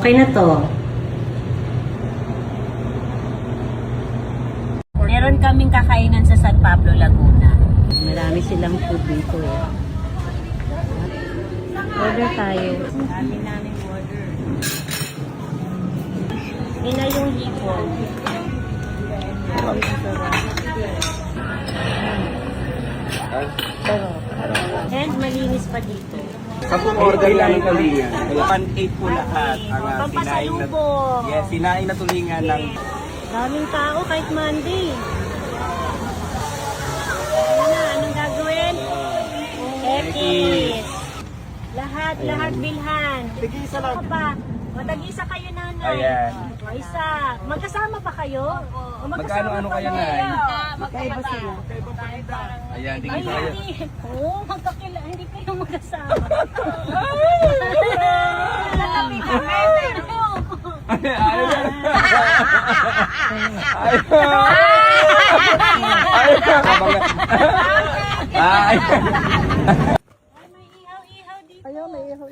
Okay na to. Meron kaming kakainan sa San Pablo, Laguna. Marami silang food dito eh. Order tayo. Dami namin order. Hindi na yung hipon. And malinis pa dito. Sa pong order lang ng tulingan. 1.8 po lahat. Ang sinaing na, yes, sinaing na tulingan ng... Daming tao kahit Monday. Ano na, anong gagawin? Ekis. Lahat bilhan. Tig-isa lang. Ano pa? Matag-isa kayo, nanay. Ayan. O, isa. Magkasama pa kayo? O Magkano-ano kayo, Nay? Magkaiba sila. Ayan, Ay, tig-isa kayo. hindi. Oo, magkakila. Hindi kayo magkasama. Lalabi kami, pero... Ay! May ihaw-ihaw dito. Ayaw, may ihaw.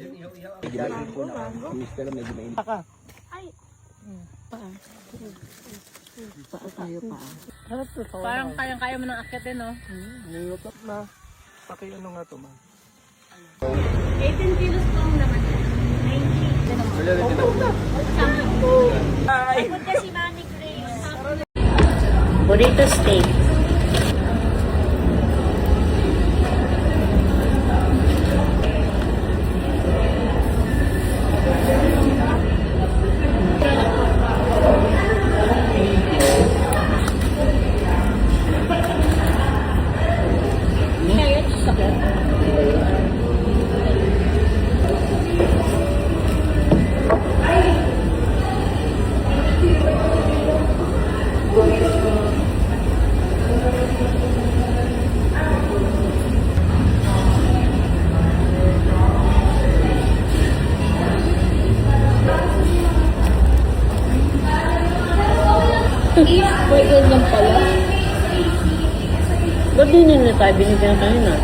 Mister, medyo mainit. Ay, Paa tayo pa. Harap to. Parang kayang-kaya mo nang akyatin, no? Nilutap na. Paki ano nga to, ma'am? 18 kilos po ang naman. 90. Ay! Pagod ka si Manny Grace. Burrito steak. May ganyan pala. Ba't di nila tayo binigyan kayo na?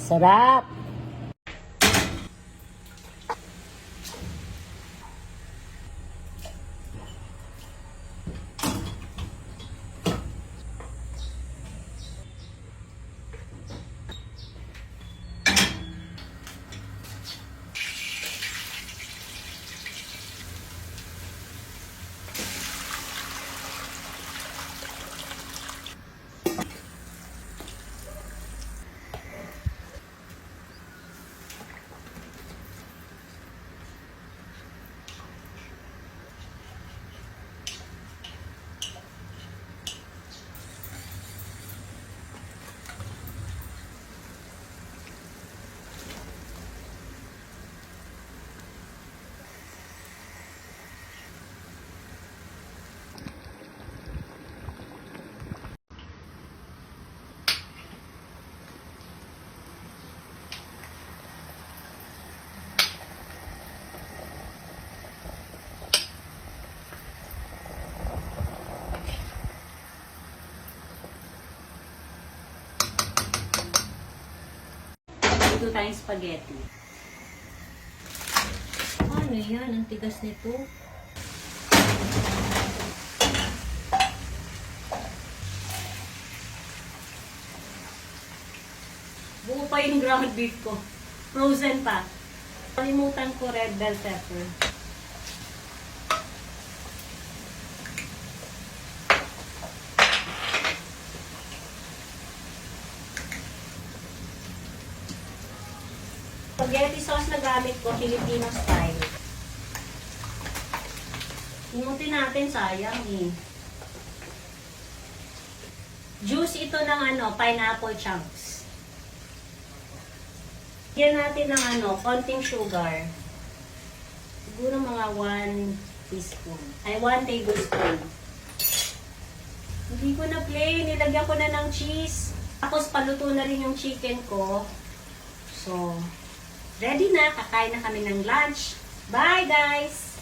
Sarap! Ito tayong spaghetti. Ano yan? Ang tigas nito. Buo pa yung ground beef ko. Frozen pa. Kalimutan ko red bell pepper. Spaghetti sauce na gamit ko, Filipino style. Imutin natin, sayang eh. Juice ito ng pineapple chunks. Yan natin ng konting sugar. Siguro mga 1 teaspoon. Ay, 1 tablespoon. Hindi ko na plain. Nilagyan ko na ng cheese. Tapos paluto na rin yung chicken ko. So, ready na. Kakain na kami ng lunch. Bye, guys!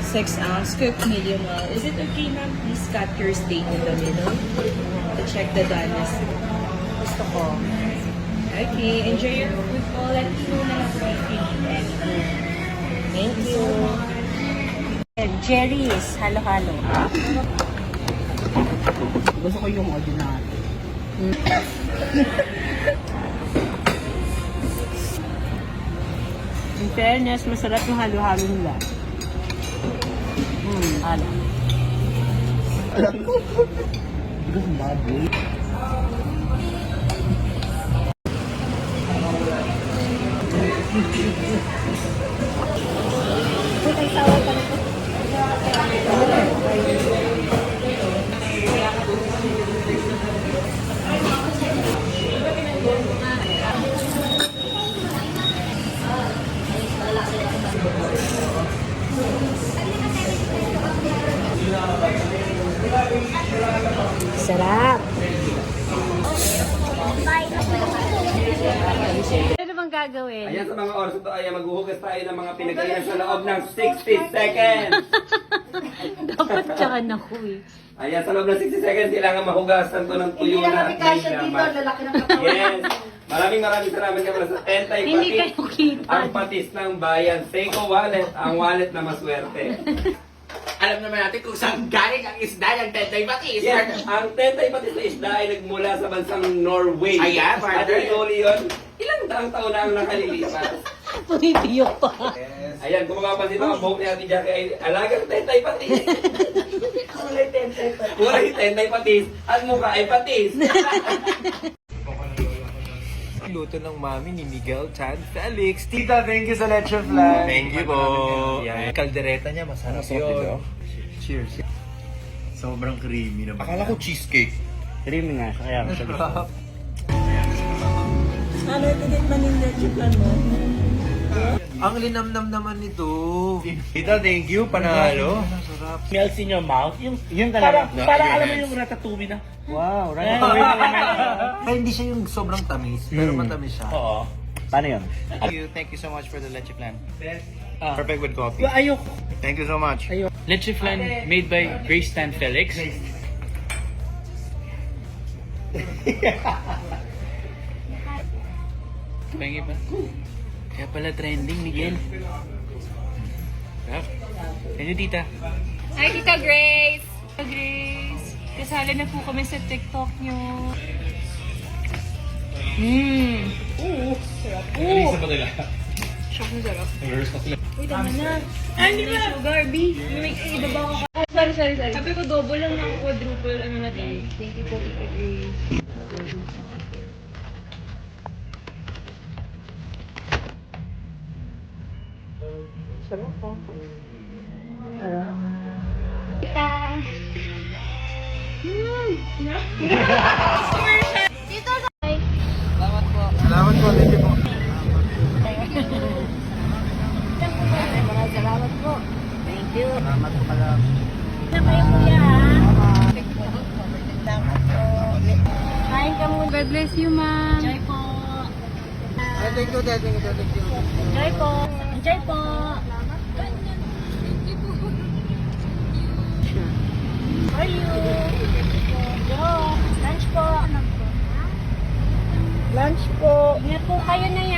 Six ounce cooked medium well. Is it okay, ma'am? Please cut your steak in the middle to check the doneness. Gusto ko. Okay, enjoy your food po. Let me know na lang po if you need anything. Thank you. Jerry's, halo-halo. Gusto ko yung ordinary. In fairness, masarap yung halo-halo nila. Halo. Because baboy. Sarap. Ano bang gagawin? Ayan, sa mga oras ito ay maghuhugas tayo ng mga pinagkainan sa loob ng 60 seconds. Dapat tsaka ako eh. Ayan, sa loob ng 60 seconds, kailangan mahugasan to ng tuyo na may laman. Yes. Maraming salamat ka pala sa Tentay Hindi Patis. kayo kita. Ang patis ng bayan. Seiko Wallet, ang wallet na maswerte. Alam naman natin kung saan galing ang isda ng Tentay Patis. Yes, ang Tentay Patis na isda ay nagmula sa bansang Norway. Ayan, At partner. actually yun, ilang daang taon na ang nakalilipas. Pumipiyok pa. Ayan, kung makapansin mo, ang buhok ni Ate Jackie ay alagang tentay patis. Kulay tentay patis. At mukha ay patis. Luto ng mami ni Miguel Chan Felix. Tita, thank you sa leche flan. Thank you po. Yan. Kaldereta niya, masarap yun. Cheers. Sobrang creamy naman. Akala ko cheesecake. creamy nga. Kaya siya gusto. Ano ito din maninleche plan mo? Ang linamnam naman nito. Tita, thank you. Panalo. Masarap. Melts in your mouth. Yung talaga. Para alam mo yung ratatouille na. Wow, right? Kaya hindi siya yung sobrang tamis, pero matamis siya. Oo. Paano yun? Thank you so much for the leche flan. Perfect with coffee. Ayoko. Thank you so much. Leche flan made by Grace Tan Felix. Pengi pa. Kaya pala trending, Miguel. Sarap. Thank you, tita. Hi, Tita Grace! Tita Grace, kasali na po kami sa TikTok nyo. Sarap na sarap. Uy, tama na. Hindi ba? Sugar, B. May iba ko ka. Sorry. Sabi ko, double lang ng quadruple. Ano natin? Thank you po, Tita Grace. Salamat po, thank you po. Salamat po. Thank you. Salamat po pala. Na kayo kuya ha. Kain ka muna. God bless you, ma'am. Enjoy po. Thank you. Enjoy po. Enjoy po. How are you? Yo, lunch po. Lunch po. Ingat po kayo na yan.